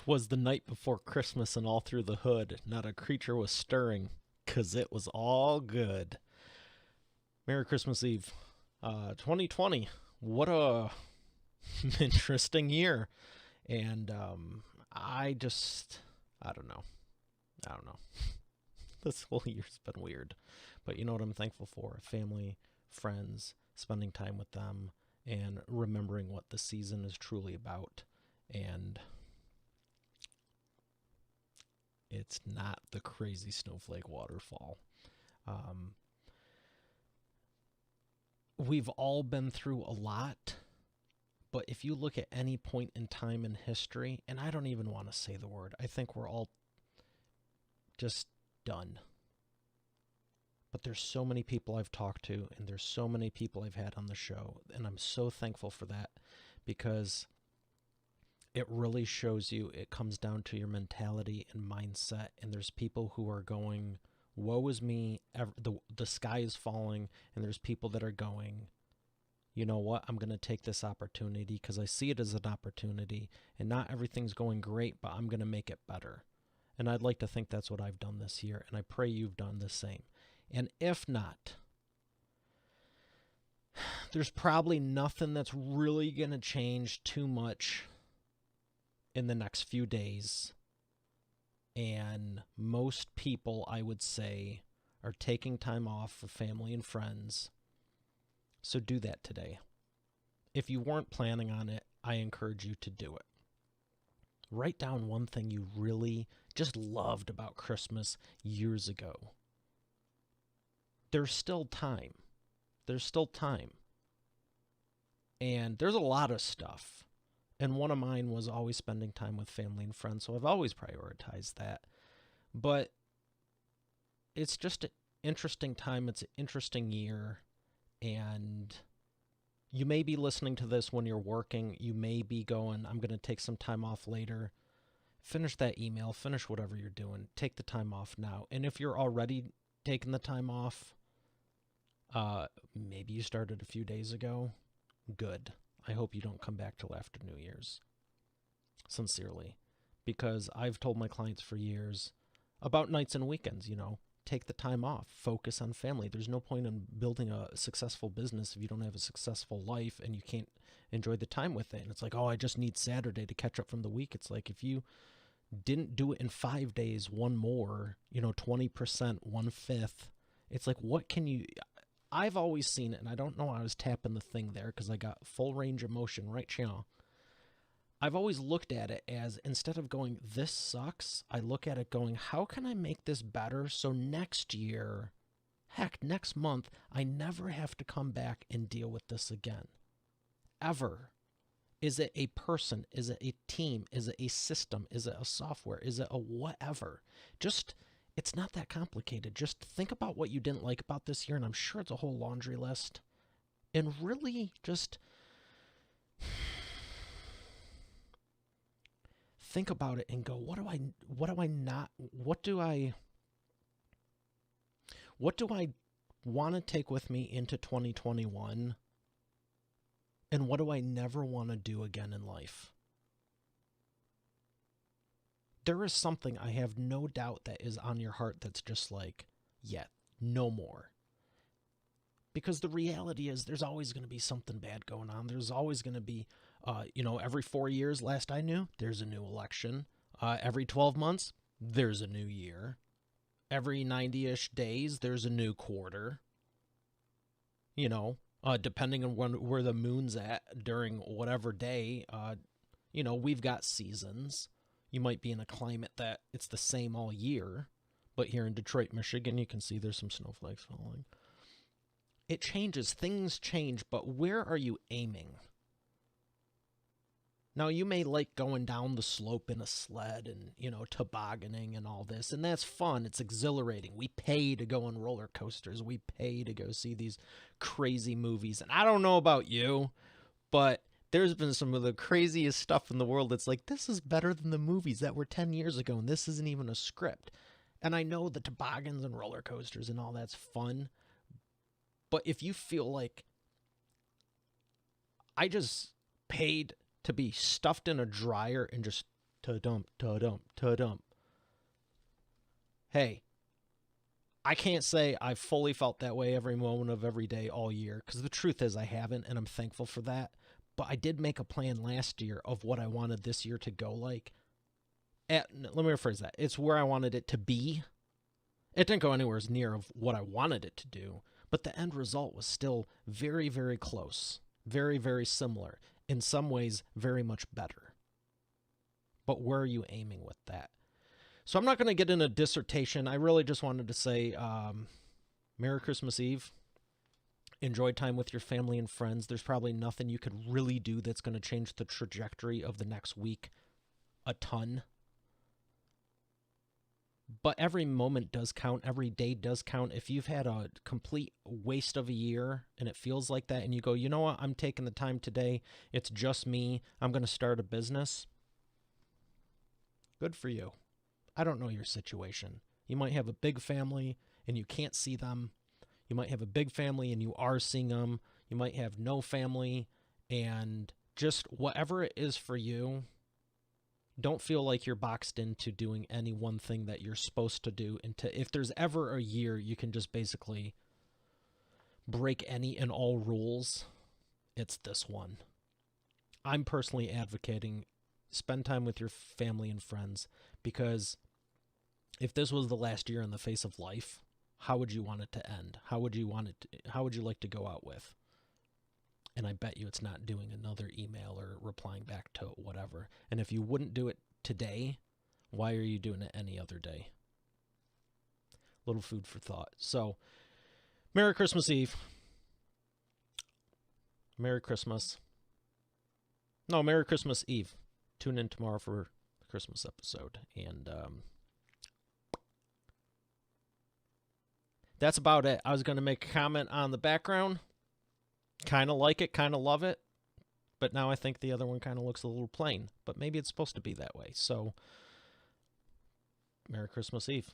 'Twas the night before Christmas, and all through the hood not a creature was stirring, 'cause it was all good. Merry Christmas Eve. 2020. What a interesting year. And I just, I don't know. I don't know. This whole year's been weird. But you know what I'm thankful for? Family, friends, spending time with them, and remembering what the season is truly about. And it's not the crazy snowflake waterfall. Um, we've all been through a lot, but if you look at any point in time in history, and I don't even want to say the word, I think we're all just done. But there's so many people I've talked to, and there's so many people I've had on the show, and I'm so thankful for that, because it really shows you it comes down to your mentality and mindset. And there's people who are going, woe is me, the sky is falling, and there's people that are going, you know what, I'm going to take this opportunity because I see it as an opportunity, and not everything's going great, but I'm going to make it better. And I'd like to think that's what I've done this year, and I pray you've done the same. And if not, there's probably nothing that's really going to change too much in the next few days. And most people, I would say, are taking time off for family and friends. So do that today. If you weren't planning on it, I encourage you to do it. Write down one thing you really just loved about Christmas years ago. There's still time. There's still time. And there's a lot of stuff. And one of mine was always spending time with family and friends, so I've always prioritized that. But it's just an interesting time. It's an interesting year. And you may be listening to this when you're working. You may be going, I'm going to take some time off later. Finish that email. Finish whatever you're doing. Take the time off now. And if you're already taking the time off, maybe you started a few days ago, good. I hope you don't come back till after New Year's. Sincerely. Because I've told my clients for years about nights and weekends, take the time off, focus on family. There's no point in building a successful business if you don't have a successful life and you can't enjoy the time with it. And it's like, I just need Saturday to catch up from the week. It's like, if you didn't do it in 5 days, one more, 20%, 1/5. It's like, what can you... I've always seen it, and I don't know I was tapping the thing there because I got full range of motion, right, Sean? I've always looked at it as, instead of going, this sucks, I look at it going, how can I make this better so next year, heck, next month, I never have to come back and deal with this again. Ever. Is it a person? Is it a team? Is it a system? Is it a software? Is it a whatever? It's not that complicated. Just think about what you didn't like about this year, and I'm sure it's a whole laundry list. And really just think about it and go, what do I want to take with me into 2021? And what do I never want to do again in life? There is something, I have no doubt, that is on your heart that's just like, yeah, no more. Because the reality is there's always going to be something bad going on. There's always going to be, every 4 years, last I knew, there's a new election. Every 12 months, there's a new year. Every 90-ish days, there's a new quarter. Depending on where the moon's at during whatever day, we've got seasons. You might be in a climate that it's the same all year, but here in Detroit, Michigan, you can see there's some snowflakes falling. It changes. Things change, but where are you aiming? Now, you may like going down the slope in a sled and, tobogganing and all this, and that's fun. It's exhilarating. We pay to go on roller coasters. We pay to go see these crazy movies. And I don't know about you, but there's been some of the craziest stuff in the world. It's like, this is better than the movies that were 10 years ago, and this isn't even a script. And I know the toboggans and roller coasters and all that's fun, but if you feel like I just paid to be stuffed in a dryer and just Ta-dump, ta-dump, ta-dump. Hey, I can't say I fully felt that way every moment of every day all year, because the truth is I haven't, and I'm thankful for that. But I did make a plan last year of what I wanted this year to go like. Let me rephrase that. It's where I wanted it to be. It didn't go anywhere near of what I wanted it to do, but the end result was still very, very close. Very, very similar. In some ways, very much better. But where are you aiming with that? So I'm not going to get in a dissertation. I really just wanted to say Merry Christmas Eve. Enjoy time with your family and friends. There's probably nothing you could really do that's going to change the trajectory of the next week a ton. But every moment does count. Every day does count. If you've had a complete waste of a year and it feels like that, and you go, you know what, I'm taking the time today. It's just me. I'm going to start a business. Good for you. I don't know your situation. You might have a big family and you can't see them. You might have a big family and you are seeing them. You might have no family, and just whatever it is for you, don't feel like you're boxed into doing any one thing that you're supposed to do. If there's ever a year you can just basically break any and all rules, it's this one. I'm personally advocating spend time with your family and friends, because if this was the last year on the face of life, how would you want it to end? How would you like to go out with? And I bet you it's not doing another email or replying back to whatever. And if you wouldn't do it today, why are you doing it any other day? Little food for thought. So, Merry Christmas Eve. Merry Christmas. No, Merry Christmas Eve. Tune in tomorrow for the Christmas episode. And that's about it. I was going to make a comment on the background. Kind of like it, kind of love it. But now I think the other one kind of looks a little plain. But maybe it's supposed to be that way. So, Merry Christmas Eve.